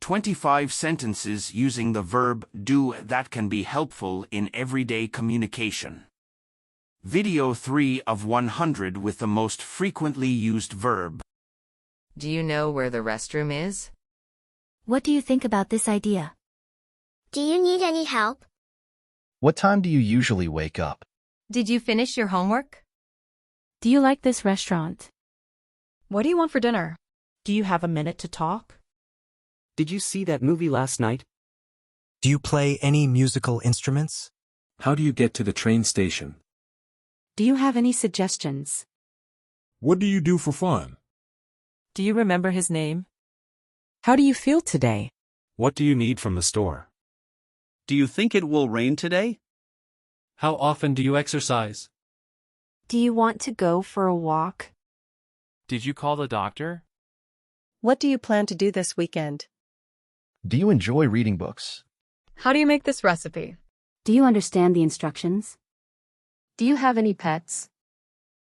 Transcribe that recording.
25 sentences using the verb do that can be helpful in everyday communication. Video 3 of 100 with the most frequently used verb. Do you know where the restroom is? What do you think about this idea? Do you need any help? What time do you usually wake up? Did you finish your homework? Do you like this restaurant? What do you want for dinner? Do you have a minute to talk? Did you see that movie last night? Do you play any musical instruments? How do you get to the train station? Do you have any suggestions? What do you do for fun? Do you remember his name? How do you feel today? What do you need from the store? Do you think it will rain today? How often do you exercise? Do you want to go for a walk? Did you call the doctor? What do you plan to do this weekend? Do you enjoy reading books? How do you make this recipe? Do you understand the instructions? Do you have any pets?